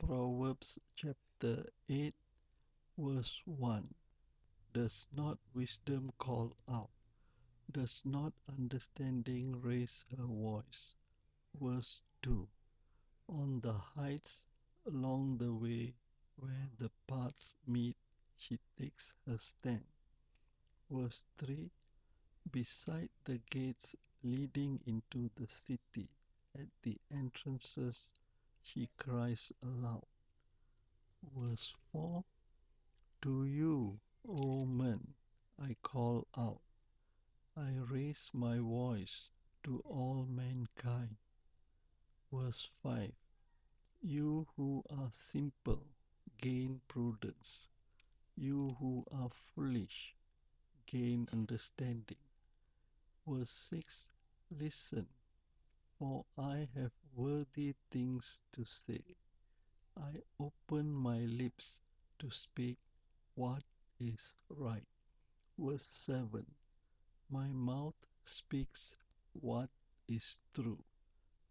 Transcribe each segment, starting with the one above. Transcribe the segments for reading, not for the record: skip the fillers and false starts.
Proverbs chapter 8 verse 1. Does not wisdom call out? Does not understanding raise her voice? Verse 2. On the heights along the way where the paths meet, she takes her stand. Verse 3. Beside the gates leading into the city, at the entrances, she cries aloud. Verse 4. To you, O men, I call out. I raise my voice to all mankind. Verse 5. You who are simple, gain prudence. You who are foolish, gain understanding. Verse 6. Listen, for I have worthy things to say. I open my lips to speak what is right. Verse 7. My mouth speaks what is true,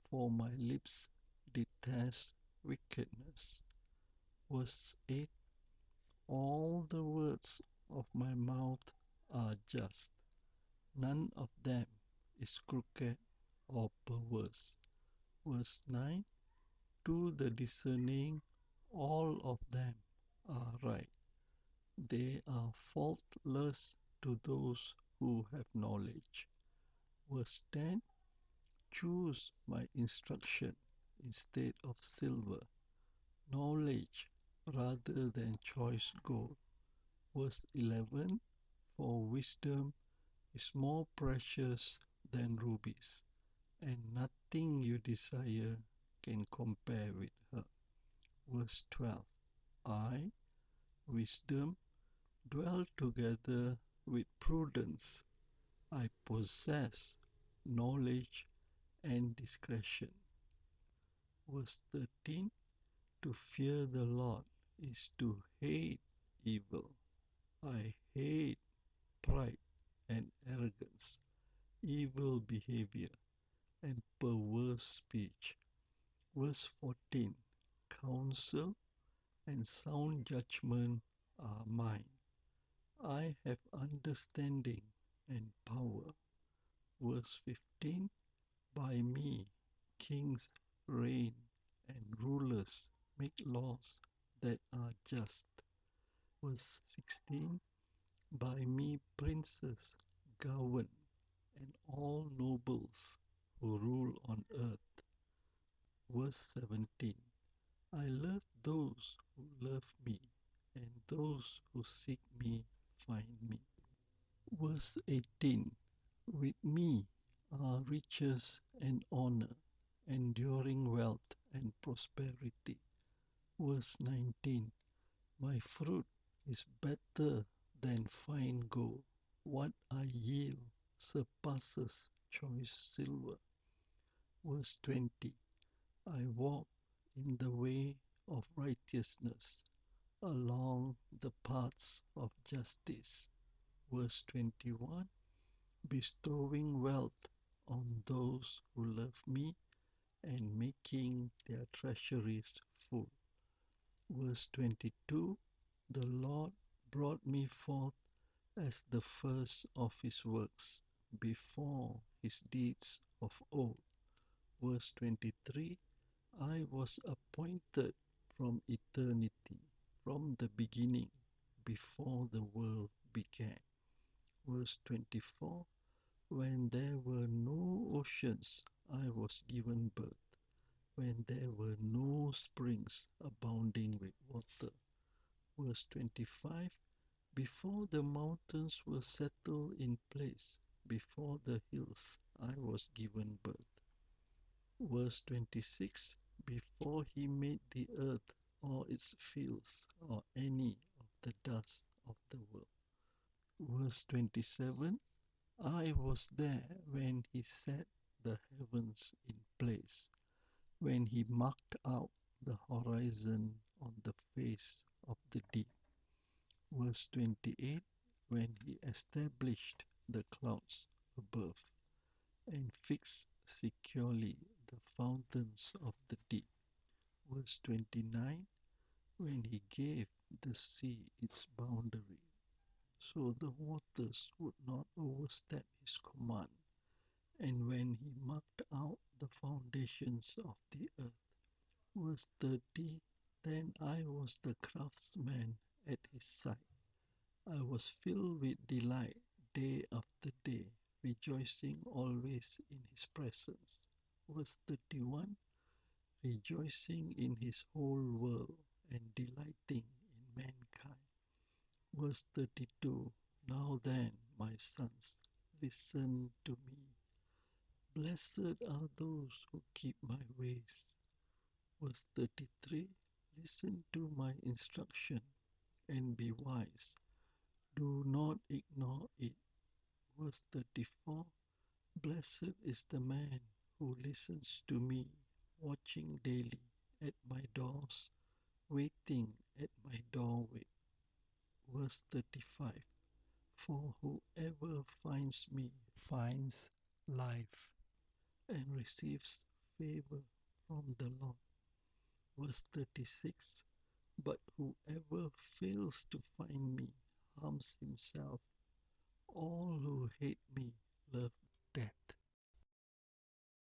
for my lips detest wickedness. Verse 8. All the words of my mouth are just. None of them is crooked or perverse. Verse 9. To the discerning, all of them are right. They are faultless to those who have knowledge. Verse 10. Choose my instruction instead of silver, knowledge rather than choice gold. Verse 11. For wisdom is more precious than rubies, and nothing you desire can compare with her. Verse 12. I, wisdom, dwell together with prudence. I possess knowledge and discretion. Verse 13. To fear the Lord is to hate evil. I hate pride and arrogance, evil behavior, and perverse speech. Verse 14. Counsel and sound judgment are mine. I have understanding and power. Verse 15. By me kings reign and rulers make laws that are just. Verse 16. By me princes govern and all nobles who rule on earth. Verse 17. I love those who love me, and those who seek me find me. Verse 18. With me are riches and honor, enduring wealth and prosperity. Verse 19. My fruit is better than fine gold. What I yield surpasses choice silver. Verse 20. I walk in the way of righteousness, along the paths of justice. Verse 21. Bestowing wealth on those who love me and making their treasuries full. Verse 22. The Lord brought me forth as the first of his works, before his deeds of old. Verse 23. I was appointed from eternity, from the beginning, before the world began. Verse 24. When there were no oceans, I was given birth, when there were no springs abounding with water. Verse 25. Before the mountains were settled in place, before the hills, I was given birth. Verse 26. Before he made the earth or its fields or any of the dust of the world. Verse 27. I was there when he set the heavens in place, when he marked out the horizon on the face of the deep. Verse 28. When he established the clouds above and fixed securely the fountains of the deep. Verse Verse 29, when he gave the sea its boundary, so the waters would not overstep his command, and when he marked out the foundations of the earth. Verse 30, then I was the craftsman at his side. I was filled with delight day after day, rejoicing always in his presence. Verse 31, rejoicing in his whole world and delighting in mankind. Verse 32, now then, my sons, listen to me. Blessed are those who keep my ways. Verse 33, listen to my instruction and be wise. Do not ignore it. Verse 34, blessed is the man who listens to me, watching daily at my doors, waiting at my doorway. Verse 35, for whoever finds me finds life and receives favor from the Lord. Verse 36, but whoever fails to find me harms himself. All who hate me love death.